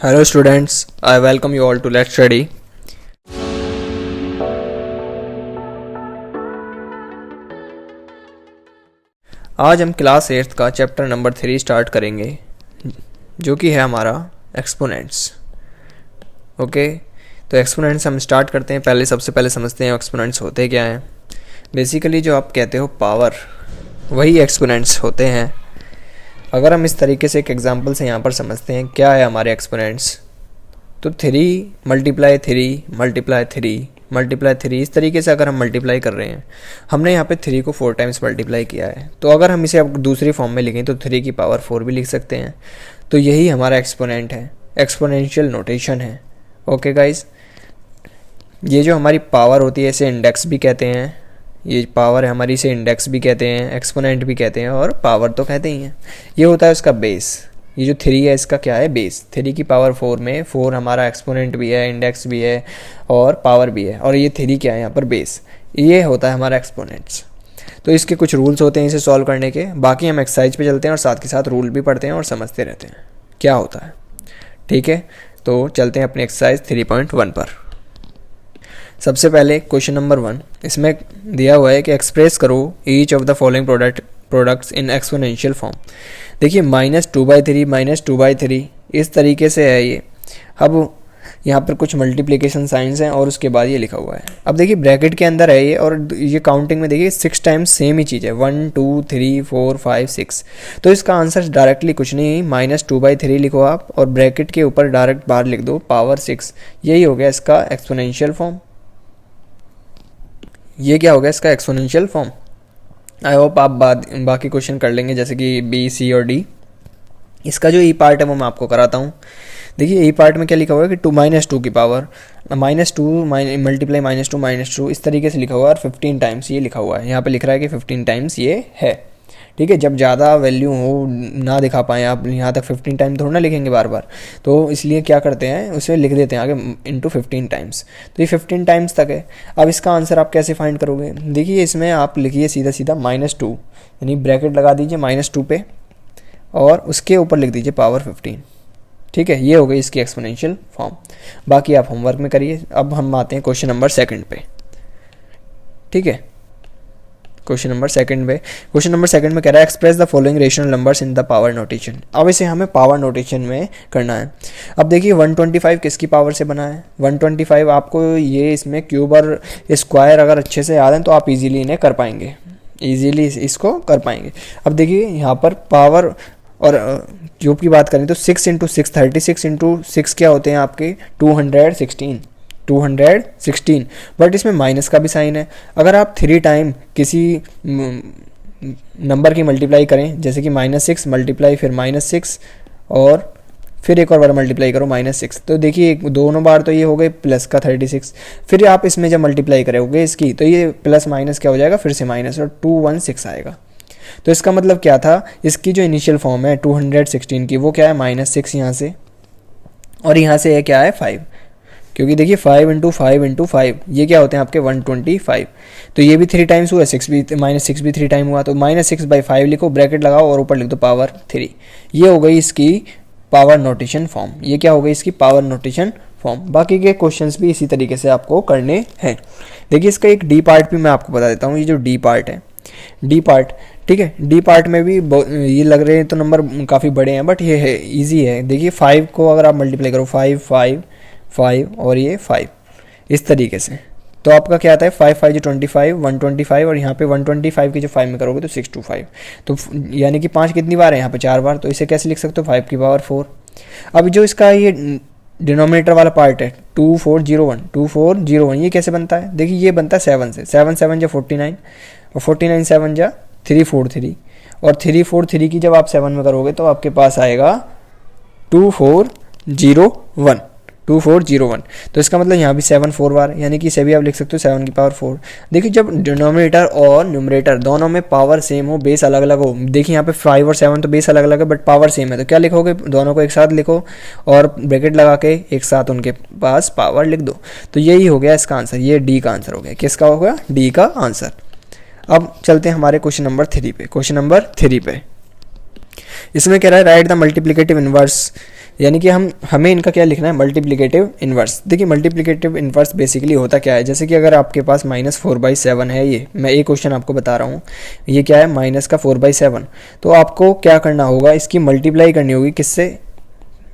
Hello students, I welcome you all to Let's Study. आज हम class 8th का chapter number 3 start करेंगे जो कि है हमारा एक्सपोनेंट्स। ओके, तो एक्सपोनेंट्स हम स्टार्ट करते हैं। सबसे पहले समझते हैं एक्सपोनेंट्स होते क्या हैं। बेसिकली जो आप कहते हो पावर, वही एक्सपोनेंट्स होते हैं। अगर हम इस तरीके से एक एग्जांपल से यहाँ पर समझते हैं क्या है हमारे एक्सपोनेंट्स, तो 3 मल्टीप्लाई 3 मल्टीप्लाई 3 मल्टीप्लाई 3, इस तरीके से अगर हम मल्टीप्लाई कर रहे हैं, हमने यहाँ पे 3 को 4 टाइम्स मल्टीप्लाई किया है। तो अगर हम इसे अब दूसरी फॉर्म में लिखें तो 3 की पावर 4 भी लिख सकते हैं। तो यही हमारा एक्सपोनेंट है, एक्सपोनेंशियल नोटेशन है। ओके गाइज, ये जो हमारी पावर होती है इसे इंडेक्स भी कहते हैं। ये पावर है हमारी, इसे इंडेक्स भी कहते हैं, एक्सपोनेंट भी कहते हैं और पावर तो कहते ही हैं। ये होता है उसका बेस। ये जो 3 है इसका क्या है, बेस। 3 की पावर 4 में 4 हमारा एक्सपोनेंट भी है, इंडेक्स भी है और पावर भी है, और ये 3 क्या है यहाँ पर, बेस। ये होता है हमारा एक्सपोनेंट्स। तो इसके कुछ रूल्स होते हैं इसे सॉल्व करने के। बाकी हम एक्सरसाइज पे चलते हैं और साथ के साथ रूल भी पढ़ते हैं और समझते रहते हैं क्या होता है। ठीक है, तो चलते हैं अपनी एक्सरसाइज 3.1 पर। सबसे पहले क्वेश्चन नंबर 1, इसमें दिया हुआ है कि एक्सप्रेस करो each of the following products in exponential form. देखिए -2/3 -2/3 इस तरीके से है ये। अब यहाँ पर कुछ मल्टीप्लिकेशन साइंस हैं और उसके बाद ये लिखा हुआ है। अब देखिए ब्रैकेट के अंदर है ये, और ये काउंटिंग में देखिए 6 टाइम्स सेम ही चीज़ है, 1 2 3 4 5 6। तो इसका आंसर डायरेक्टली कुछ नहीं, -2/3 लिखो आप और ब्रैकेट के ऊपर डायरेक्ट बाहर लिख दो पावर 6। यही हो गया इसका एक्सपोनेंशियल फॉर्म। ये क्या हो गया इसका एक्सपोनेंशियल फॉर्म। आई होप आप बाकी क्वेश्चन कर लेंगे, जैसे कि बी, सी और डी। इसका जो ई पार्ट है वो मैं आपको कराता हूँ। देखिए ई पार्ट में क्या लिखा हुआ है कि 2 की पावर -2 मल्टीप्लाई -2 इस तरीके से लिखा हुआ है, और 15 टाइम्स ये लिखा हुआ है। यहाँ पे लिख रहा है कि 15 टाइम्स ये है। ठीक है, जब ज़्यादा वैल्यू हो ना दिखा पाएँ आप, यहाँ तक 15 टाइम थोड़ा ना लिखेंगे बार बार, तो इसलिए क्या करते हैं उसे लिख देते हैं आगे इंटू 15 टाइम्स। तो ये 15 टाइम्स तक है। अब इसका आंसर आप कैसे फाइंड करोगे, देखिए इसमें आप लिखिए सीधा सीधा -2, यानी ब्रैकेट लगा दीजिए -2 पे और उसके ऊपर लिख दीजिए पावर 15। ठीक है, ये हो गई इसकी एक्सपोनेंशियल फॉर्म। बाकी आप होमवर्क में करिए। अब हम आते हैं क्वेश्चन नंबर 2 पे। ठीक है, क्वेश्चन नंबर 2 पे, क्वेश्चन नंबर 2 में कह रहा है express the following rational numbers in the power notation. अब इसे हमें पावर नोटेशन में करना है। अब देखिए 125 किसकी पावर से बना है, 125 आपको ये इसमें क्यूब और स्क्वायर अगर अच्छे से याद है तो आप इजीली इन्हें कर पाएंगे, इजीली इसको कर पाएंगे। अब देखिए यहाँ पर पावर और क्यूब की बात करें तो 6 × 6 36 × 6 क्या होते हैं आपके 216, बट इसमें माइनस का भी साइन है। अगर आप 3 टाइम किसी नंबर की मल्टीप्लाई करें, जैसे कि -6 मल्टीप्लाई फिर -6 और फिर एक और बार मल्टीप्लाई करो -6, तो देखिए दोनों बार तो ये हो गए प्लस का 36। फिर आप इसमें जब मल्टीप्लाई करोगे इसकी, तो ये प्लस माइनस क्या हो जाएगा, फिर से माइनस, और 216 आएगा। तो इसका मतलब क्या था, इसकी जो इनिशियल फॉर्म है 216 की, वो क्या है -6 यहाँ से, और यहाँ से है क्या है 5, क्योंकि देखिए 5 × 5 × 5 ये क्या होते हैं आपके 125। तो ये भी 3 टाइम्स हुआ, -6 भी 3 टाइम हुआ, तो -6/5 लिखो, ब्रैकेट लगाओ और ऊपर लिख दो पावर 3। ये हो गई इसकी पावर नोटेशन फॉर्म। ये क्या हो गई इसकी पावर नोटेशन फॉर्म। बाकी के क्वेश्चंस भी इसी तरीके से आपको करने हैं। देखिए इसका एक डी पार्ट भी मैं आपको बता देता हूँ। ये जो डी पार्ट है, डी पार्ट, ठीक है, डी पार्ट में भी ये लग रहे हैं तो नंबर काफ़ी बड़े हैं, बट ये है ईजी है। देखिए 5 को अगर आप मल्टीप्लाई करो 5 5 5 और ये 5 इस तरीके से, तो आपका क्या आता है 5 5 जो 25 125, और यहाँ पे 125 की जो 5 में करोगे तो 625, तो यानी कि 5 कितनी बार है यहाँ पे 4 बार। तो इसे कैसे लिख सकते हो 5 की पावर 4। अब जो इसका ये डिनोमिनेटर वाला पार्ट है 2401 ये कैसे बनता है, देखिए ये बनता है 7 से, 7 7 जा 49 और 49 7 जा 343, और 343 की जब आप 7 में करोगे तो आपके पास आएगा 2401। तो इसका मतलब यहाँ भी 7 4 बार, यानी कि इसे भी आप लिख सकते हो 7 की पावर 4। देखिए जब डिनोमिनेटर और न्यूमरेटर दोनों में पावर सेम हो, बेस अलग अलग हो, देखिए यहाँ पे 5 और 7 तो बेस अलग अलग है बट पावर सेम है, तो क्या लिखोगे, दोनों को एक साथ लिखो और ब्रैकेट लगा के एक साथ उनके पास पावर लिख दो। तो यही हो गया इसका आंसर, ये डी का आंसर हो गया। किसका हो गया, डी का आंसर। अब चलते हैं हमारे क्वेश्चन नंबर 3 पे। क्वेश्चन नंबर 3 पे इसमें कह रहा है राइट द मल्टीप्लिकेटिव इनवर्स यानी कि हमें इनका क्या लिखना है, मल्टीप्लिकेटिव इन्वर्स। देखिए मल्टीप्लिकेटिव इन्वर्स बेसिकली होता क्या है, जैसे कि अगर आपके पास -4/7 है, ये मैं एक क्वेश्चन आपको बता रहा हूँ, ये क्या है माइनस का 4/7, तो आपको क्या करना होगा, इसकी मल्टीप्लाई करनी होगी किससे,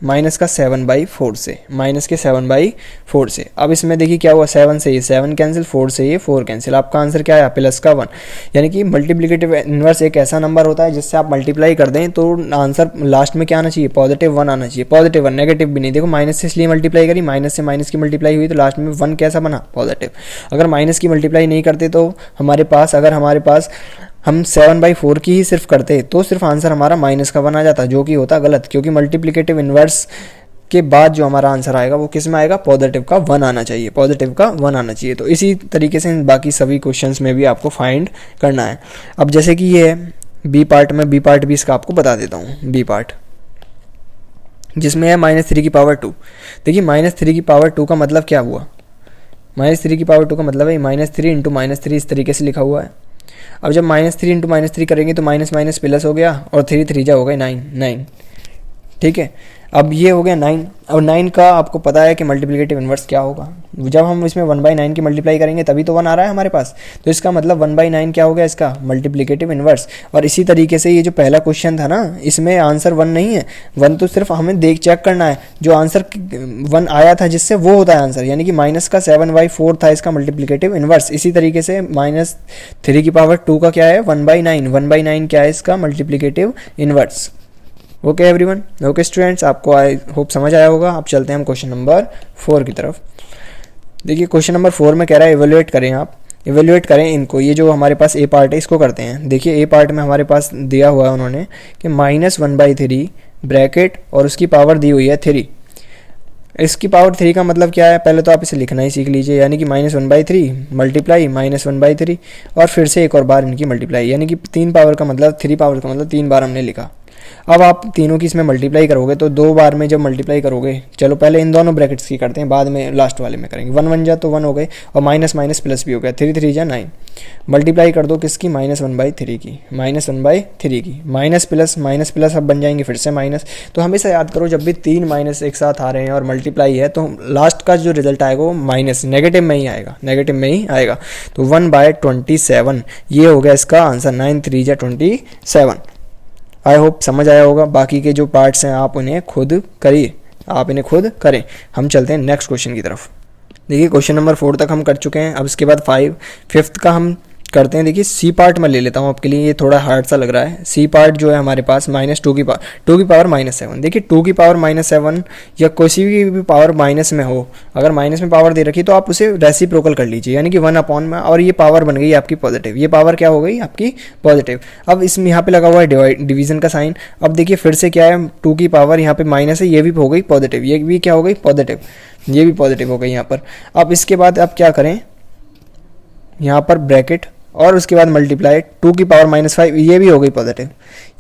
माइनस का 7/4 से, माइनस के 7/4 से। अब इसमें देखिए क्या हुआ, 7 से ये 7 कैंसिल, 4 से ये 4 कैंसिल, आपका आंसर क्या है, प्लस का 1। यानी कि मल्टीप्लिकेटिव इन्वर्स एक ऐसा नंबर होता है जिससे आप मल्टीप्लाई कर दें तो आंसर लास्ट में क्या आना चाहिए, +1 आना चाहिए, +1, नेगेटिव भी नहीं। देखो माइनस से इसलिए मल्टीप्लाई करी, माइनस से माइनस की मल्टीप्लाई हुई तो लास्ट में 1 कैसा बना, पॉजिटिव। अगर माइनस की मल्टीप्लाई नहीं करते तो हमारे पास, अगर हमारे पास हम 7/4 की ही सिर्फ करते तो सिर्फ आंसर हमारा माइनस का 1 आ जाता, जो कि होता गलत, क्योंकि मल्टीप्लिकेटिव इन्वर्स के बाद जो हमारा आंसर आएगा वो किस में आएगा, पॉजिटिव का 1 आना चाहिए, पॉजिटिव का 1 आना चाहिए। तो इसी तरीके से बाकी सभी क्वेश्चंस में भी आपको फाइंड करना है। अब जैसे कि ये है बी पार्ट में, बी पार्ट भी इसका आपको बता देता हूँ, बी पार्ट जिसमें है -3/2। देखिए -3/2 का मतलब क्या हुआ, -3/2 का मतलब है -3 × -3 इस तरीके से लिखा हुआ है। अब जब -3 × -3 करेंगे तो माइनस माइनस प्लस हो गया, और 3 3 हो गए 9, ठीक है। अब ये हो गया 9। अब 9 का आपको पता है कि मल्टीप्लिकेटिव इन्वर्स क्या होगा, जब हम इसमें 1/9 की मल्टीप्लाई करेंगे तभी तो 1 आ रहा है हमारे पास, तो इसका मतलब 1/9 क्या हो गया इसका, मल्टीप्लिकेटिव इन्वर्स। और इसी तरीके से ये जो पहला क्वेश्चन था ना, इसमें आंसर 1 नहीं है, 1 तो सिर्फ हमें चेक करना है, जो आंसर 1 आया था जिससे वो होता है आंसर, यानी कि माइनस का 7/4 था इसका मल्टीप्लिकेटिव इन्वर्स। इसी तरीके से -3/2 का क्या है, 1/9, 1/9 क्या है इसका multiplicative inverse. Okay everyone, okay students, आपको आई होप समझ आया होगा। अब चलते हैं हम क्वेश्चन नंबर 4 की तरफ। देखिए क्वेश्चन नंबर 4 में कह रहा है इवेल्युएट करें, आप इवेल्युएट करें इनको, ये जो हमारे पास ए पार्ट है इसको करते हैं। देखिए ए पार्ट में हमारे पास दिया हुआ है उन्होंने कि -1/3 ब्रैकेट और उसकी पावर दी हुई है 3। इसकी पावर 3 का मतलब क्या है, पहले तो आप इसे लिखना ही सीख लीजिए, यानी कि -1/3 मल्टीप्लाई -1/3 और फिर से एक और बार इनकी मल्टीप्लाई, यानी कि 3 पावर का मतलब 3 पावर का मतलब 3 बार हमने लिखा। अब आप तीनों की इसमें मल्टीप्लाई करोगे तो 2 बार में जब मल्टीप्लाई करोगे, चलो पहले इन दोनों ब्रैकेट्स की करते हैं, बाद में लास्ट वाले में करेंगे। 1 1 जा तो 1 हो गए, और माइनस माइनस प्लस भी हो गया, 3 3 जा 9। मल्टीप्लाई कर दो किसकी, -1/3 की, -1/3 की, माइनस प्लस अब बन जाएंगे फिर से माइनस। तो हमेशा याद करो जब भी 3 माइनस एक साथ आ रहे हैं और मल्टीप्लाई है तो लास्ट का जो रिजल्ट आएगा वो माइनस नेगेटिव में ही आएगा, नेगेटिव में ही आएगा। तो 1/27 ये हो गया इसका आंसर, 9 3 जा 27। आई होप समझ आया होगा। बाकी के जो पार्ट्स हैं आप उन्हें खुद करिए, आप इन्हें खुद करें। हम चलते हैं नेक्स्ट क्वेश्चन की तरफ। देखिए क्वेश्चन नंबर 4 तक हम कर चुके हैं। अब इसके बाद 5th का हम करते हैं। देखिए सी पार्ट में ले लेता हूँ आपके लिए, ये थोड़ा हार्ड सा लग रहा है। सी पार्ट जो है हमारे पास -2 की पावर -7। देखिए 2 की पावर -7 या किसी भी पावर माइनस में हो, अगर माइनस में पावर दे रखी तो आप उसे रेसिप्रोकल कर लीजिए, यानी कि 1 में, और ये पावर बन गई आपकी पॉजिटिव, ये पावर क्या हो गई आपकी पॉजिटिव। अब इसमें यहाँ पे लगा हुआ है डिवीजन का साइन। अब देखिए फिर से क्या है, 2 की पावर यहाँ पे माइनस है, ये भी हो गई पॉजिटिव, ये भी क्या हो गई पॉजिटिव, ये भी पॉजिटिव हो गई यहाँ पर। अब इसके बाद आप क्या करें, यहाँ पर ब्रैकेट और उसके बाद मल्टीप्लाई 2 की पावर -5, ये भी हो गई पॉजिटिव,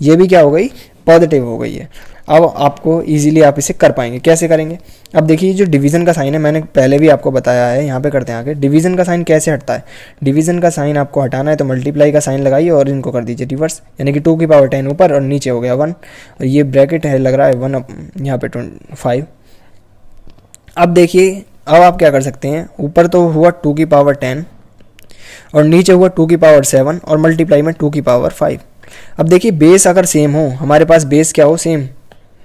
ये भी क्या हो गई पॉजिटिव हो गई है। अब आपको इजीली आप इसे कर पाएंगे। कैसे करेंगे, अब देखिए जो डिवीज़न का साइन है मैंने पहले भी आपको बताया है, यहाँ पे करते हैं आगे। डिवीज़न का साइन कैसे हटता है, डिवीज़न का साइन आपको हटाना है तो मल्टीप्लाई का साइन लगाइए और इनको कर दीजिए रिवर्स, यानी कि 2 की पावर 10 ऊपर और नीचे हो गया 1, और ये ब्रैकेट है लग रहा है 1 यहाँ पे 5। अब देखिए अब आप क्या कर सकते हैं, ऊपर तो हुआ 2 की पावर 10 और नीचे हुआ 2 की पावर 7 और मल्टीप्लाई में 2 की पावर 5। अब देखिए बेस अगर सेम हो, हमारे पास बेस क्या हो, सेम,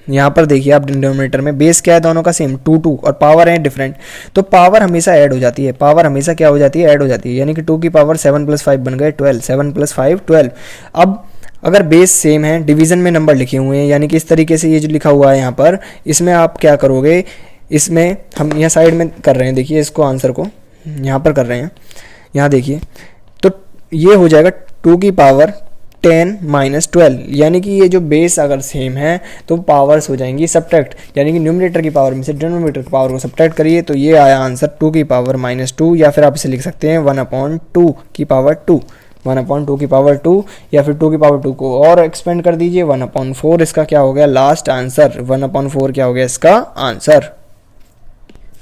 यहाँ पर देखिए आप डिनोमिनेटर में बेस क्या है दोनों का सेम 2 2 और पावर है डिफरेंट, तो पावर हमेशा ऐड हो जाती है, पावर हमेशा क्या हो जाती है, ऐड हो जाती है, यानी कि 2 की पावर 7 + 5 बन गए 12, 7 + 5 12। अब अगर बेस सेम है, डिवीज़न में नंबर लिखे हुए हैं, यानी कि इस तरीके से ये जो लिखा हुआ है यहाँ पर, इसमें आप क्या करोगे, इसमें हम यहाँ साइड में कर रहे हैं, देखिए इसको आंसर को यहाँ पर कर रहे हैं, यहाँ देखिए तो ये हो जाएगा 2 की पावर 10 - 12, यानी कि ये जो बेस अगर सेम है तो पावर्स हो जाएंगी सब्ट्रैक्ट, यानी कि न्यूमरेटर की पावर में से डिनोमिनेटर की पावर को सब्ट्रैक्ट करिए तो ये आया आंसर 2 की पावर -2, या फिर आप इसे लिख सकते हैं 1/2 की पावर 2, 1/2 की पावर 2, या फिर 2 की पावर 2 को और एक्सपेंड कर दीजिए 1/4। इसका क्या हो गया लास्ट आंसर, 1/4 क्या हो गया इसका आंसर।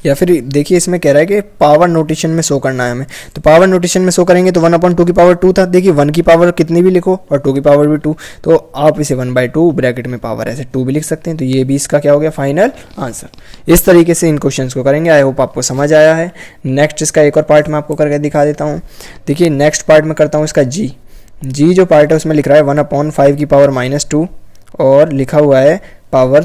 या फिर देखिए इसमें कह रहा है कि पावर नोटेशन में शो करना है हमें, तो पावर नोटेशन में शो करेंगे तो 1/2 की पावर 2 था। देखिए 1 की पावर कितनी भी लिखो और 2 की पावर भी 2, तो आप इसे 1/2 ब्रैकेट में पावर ऐसे 2 भी लिख सकते हैं। तो ये भी इसका क्या हो गया फाइनल आंसर। इस तरीके से इन क्वेश्चंस को करेंगे। आई होप आपको समझ आया है। नेक्स्ट इसका एक और पार्ट मैं आपको करके दिखा देता हूँ। देखिए नेक्स्ट पार्ट में करता हूँ इसका जी जो पार्ट है उसमें लिख रहा है 1/5 की पावर -2 और लिखा हुआ है पावर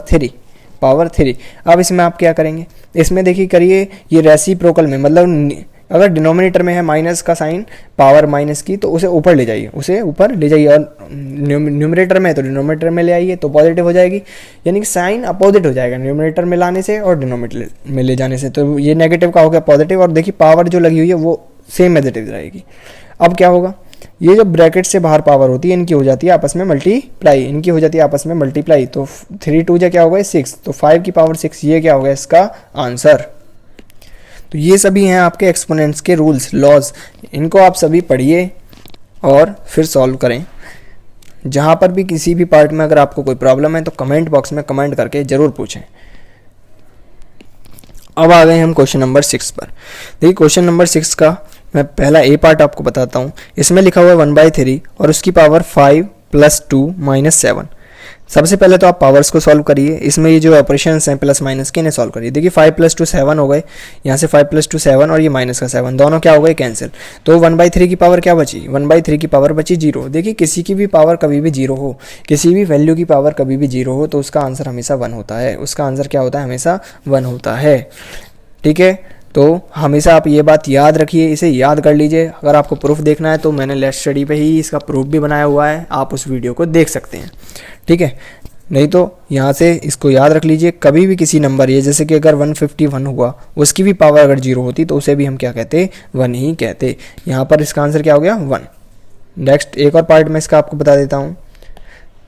3। अब इसमें आप क्या करेंगे, इसमें देखिए करिए ये रेसिप्रोकल में, मतलब अगर डिनोमिनेटर में है माइनस का साइन पावर माइनस की तो उसे ऊपर ले जाइए, और न्यूमरेटर में है तो डिनोमिनेटर में ले आइए तो पॉजिटिव हो जाएगी, यानी कि साइन अपोजिट हो जाएगा न्यूमरेटर में लाने से और डिनोमिनेटर में ले जाने से। तो ये नेगेटिव का हो गया पॉजिटिव, और देखिए पावर जो लगी हुई है वो सेम एज इट इज रहेगी। अब क्या होगा, ये जो ब्रैकेट से बाहर पावर होती है इनकी हो जाती है आपस में मल्टीप्लाई, तो 3 2 क्या होगा 6, तो 5 की पावर 6 ये क्या होगा इसका आंसर। तो ये सभी हैं आपके एक्सपोनेंट्स के रूल्स लॉज, इनको आप सभी पढ़िए और फिर सॉल्व करें। जहाँ पर भी किसी भी पार्ट में अगर आपको कोई प्रॉब्लम है तो कमेंट बॉक्स में कमेंट करके ज़रूर पूछें। अब आ गए हम क्वेश्चन नंबर 6 पर। देखिए क्वेश्चन नंबर 6 का मैं पहला ए पार्ट आपको बताता हूँ। इसमें लिखा हुआ है 1/3 और उसकी पावर 5 + 2 - 7। सबसे पहले तो आप पावर्स को सॉल्व करिए, इसमें ये जो ऑपरेशंस हैं प्लस माइनस के इन्हें सॉल्व करिए। देखिए 5 + 2 7 हो गए, यहाँ से 5 + 2 7 और ये माइनस का 7 दोनों क्या हो गए कैंसिल। तो 1/3 की पावर क्या बची, 1/3 की पावर बची 0। देखिए किसी की भी पावर कभी भी 0 हो, किसी भी वैल्यू की पावर कभी भी 0 हो तो उसका आंसर हमेशा 1 होता है, उसका आंसर क्या होता है हमेशा 1 होता है। ठीक है, तो हमेशा आप ये बात याद रखिए, इसे याद कर लीजिए। अगर आपको प्रूफ देखना है तो मैंने लेट स्टडी पे ही इसका प्रूफ भी बनाया हुआ है, आप उस वीडियो को देख सकते हैं। ठीक है, नहीं तो यहाँ से इसको याद रख लीजिए, कभी भी किसी नंबर ये जैसे कि अगर 151 हुआ उसकी भी पावर अगर 0 होती तो उसे भी हम क्या कहते 1 ही कहते। यहाँ पर इसका आंसर क्या हो गया 1। नेक्स्ट एक और पार्ट में इसका आपको बता देता हूँ।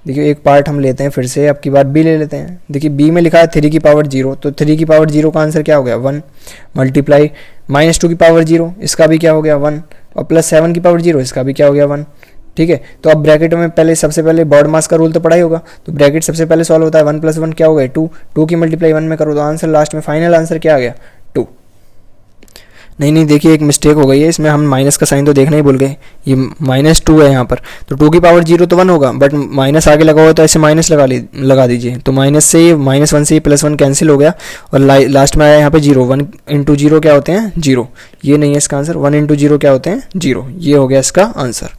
देखिए एक पार्ट हम लेते हैं फिर से, अब की बार बी ले लेते हैं। देखिए बी में लिखा है 3 की पावर 0, तो 3 की पावर 0 का आंसर क्या हो गया 1 मल्टीप्लाई -2 की पावर 0 इसका भी क्या हो गया 1 और प्लस 7 की पावर 0 इसका भी क्या हो गया 1। ठीक है, तो अब ब्रैकेट में पहले सबसे पहले बॉड मास का रूल तो पढ़ा ही होगा, तो ब्रैकेट सबसे पहले सॉल्व होता है 1 + 1 क्या हो गया 2, 2 की मल्टीप्लाई 1 में करो तो आंसर लास्ट में फाइनल आंसर क्या आ गया 2। नहीं देखिए एक मिस्टेक हो गई है इसमें, हम माइनस का साइन तो देखना ही भूल गए, ये -2 है यहाँ पर, तो 2 की पावर 0 तो 1 होगा, बट माइनस आगे लगा हुआ तो ऐसे माइनस लगा दीजिए, तो -1 से ये +1 कैंसिल हो गया और लास्ट में आया यहाँ पे 0। 1 × 0 क्या होते हैं 0, ये नहीं है इसका आंसर। 1 × 0 क्या होते हैं 0, ये हो गया इसका आंसर।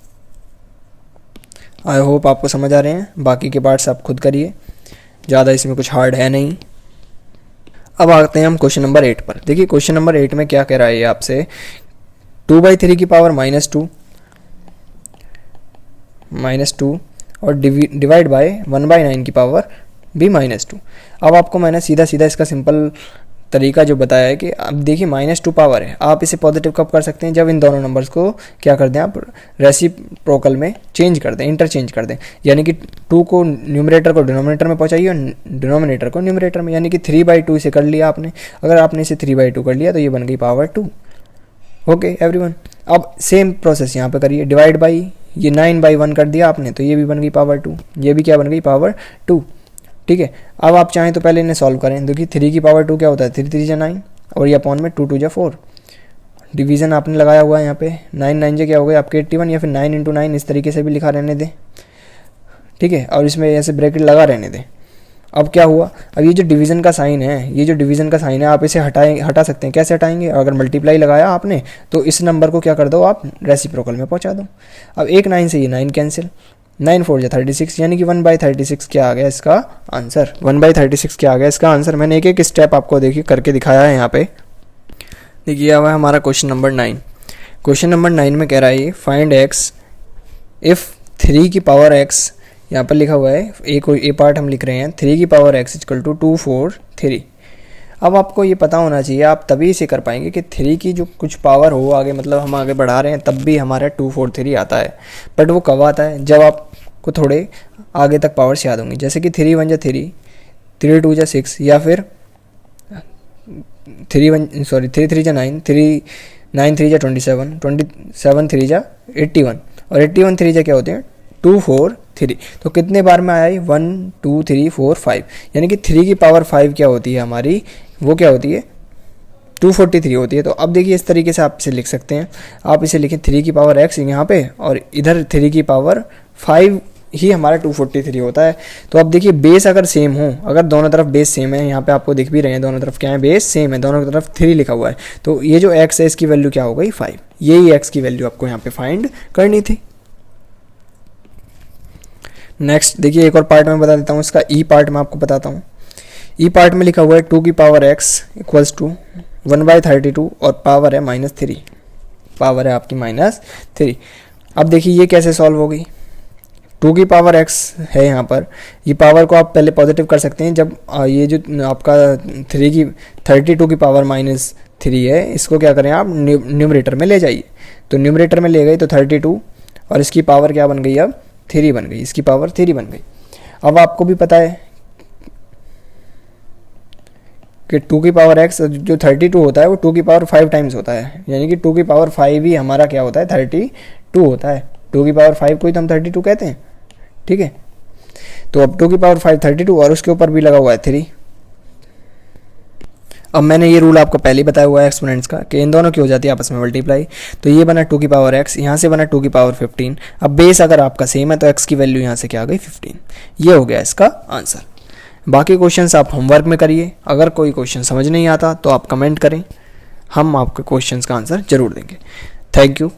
आई होप आपको समझ आ रहे हैं, बाकी के पार्ट्स आप खुद करिए, ज़्यादा इसमें कुछ हार्ड है नहीं। अब आते हैं हम क्वेश्चन नंबर 8 पर। देखिए क्वेश्चन नंबर 8 में क्या कह रहा है ये आपसे, 2/3 की पावर -2 और डिवाइड बाय 1/9 की पावर भी -2। अब आपको मैंने सीधा इसका सिंपल तरीका जो बताया है कि अब देखिए -2 पावर है, आप इसे पॉजिटिव कब कर सकते हैं, जब इन दोनों नंबर्स को क्या कर दें आप रेसिप्रोकल में चेंज कर दें, इंटरचेंज कर दें, यानी कि 2 को न्यूमरेटर को डिनोमिनेटर में पहुंचाइए और डिनोमिनेटर को न्यूमरेटर में, यानी कि 3/2 इसे कर लिया आपने। अगर आपने इसे 3/2 कर लिया तो ये बन गई पावर 2। ओके एवरीवन, अब सेम प्रोसेस यहाँ पे करिए, डिवाइड बाई ये 9/1 कर दिया आपने तो ये भी बन गई पावर 2, ये भी क्या बन गई पावर 2। ठीक है, अब आप चाहें तो पहले इन्हें सॉल्व करें। देखिए 3 की पावर 2 क्या होता है 3 3 × 9 और ये अपॉन में 2 2 × 4, डिवीज़न आपने लगाया हुआ है यहाँ पे, 9 9 क्या हो गए आपके 81, या फिर 9 × 9 इस तरीके से भी लिखा रहने दें। ठीक है, और इसमें ऐसे ब्रैकेट लगा रहने दें। अब क्या हुआ, अब ये जो डिवीज़न का साइन है, आप इसे हटा सकते हैं। कैसे हटाएंगे, अगर मल्टीप्लाई लगाया आपने तो इस नंबर को क्या कर दो आप रेसिप्रोकल में पहुँचा दो। अब एक 9 से ये 9 कैंसिल, 9 4 = 36, यानी कि 1/36 क्या आ गया इसका आंसर, 1/36 क्या आ गया इसका आंसर। मैंने एक स्टेप आपको देखिए करके दिखाया है यहाँ पे। देखिए अब है हमारा क्वेश्चन नंबर 9। क्वेश्चन नंबर 9 में कह रहा है फाइंड x इफ़ 3 की पावर x, यहाँ पर लिखा हुआ है ए पार्ट हम लिख रहे हैं 3 की पावर x = 2 4 3। अब आपको ये पता होना चाहिए, आप तभी इसे कर पाएंगे कि 3 की जो कुछ पावर हो आगे, मतलब हम आगे बढ़ा रहे हैं तब भी हमारा 2 4 3 आता है। बट वो कब आता है, जब आपको थोड़े आगे तक पावर्स याद होंगी, जैसे कि 3 1 = 3, 3 2 = 6, या फिर 3 3 = 9, 9 3 = 27, 27 3 = 81 और 81 3 क्या होते हैं 2 4 3। तो कितने बार में आया 1 2 3 4 5, यानी कि 3 की पावर 5 क्या होती है हमारी, वो क्या होती है 243 होती है। तो अब देखिए इस तरीके से आप इसे लिख सकते हैं, आप इसे लिखें 3 की पावर x यहाँ पे और इधर 3 की पावर 5 ही हमारा 243 होता है। तो अब देखिए बेस अगर सेम हो, अगर दोनों तरफ बेस सेम है, यहाँ पे आपको दिख भी रहे हैं दोनों तरफ क्या है, बेस सेम है, दोनों तरफ 3 लिखा हुआ है, तो ये जो x है इसकी वैल्यू क्या हो गई 5। यही x की वैल्यू आपको यहाँ पे फाइंड करनी थी। नेक्स्ट देखिए एक और पार्ट में बता देता हूँ, इसका ई पार्ट में आपको बताता हूँ। ई पार्ट में लिखा हुआ है 2 की पावर x इक्वल्स टू 1/32 और पावर है -3, पावर है आपकी -3। अब देखिए ये कैसे सॉल्व होगी, 2 की पावर x है यहाँ पर, ये पावर को आप पहले पॉजिटिव कर सकते हैं जब ये जो आपका 32 की पावर -3 है, इसको क्या करें आप न्यूमरेटर में ले जाइए। तो न्यूमरेटर में ले गए तो 32 और इसकी पावर क्या बन गई, अब 3 बन गई, इसकी पावर 3 बन गई। अब आपको भी पता है कि 2 की पावर x जो 32 होता है वो 2 की पावर 5 टाइम्स होता है, यानी कि 2 की पावर 5 ही हमारा क्या होता है 32 होता है। 2 की पावर 5 को ही तो हम 32 कहते हैं, ठीक है। तो अब 2 की पावर 5 32 और उसके ऊपर भी लगा हुआ है 3। अब मैंने ये रूल आपको पहले ही बताया हुआ है एक्सपोनेंट्स का कि इन दोनों की हो जाती है आपस में मल्टीप्लाई। तो ये बना 2 की पावर x, यहाँ से बना 2 की पावर 15। अब बेस अगर आपका सेम है तो x की वैल्यू यहाँ से क्या आ गई 15। ये हो गया इसका आंसर। बाकी क्वेश्चंस आप होमवर्क में करिए, अगर कोई क्वेश्चन समझ नहीं आता तो आप कमेंट करें, हम आपके क्वेश्चंस का आंसर जरूर देंगे। Thank you.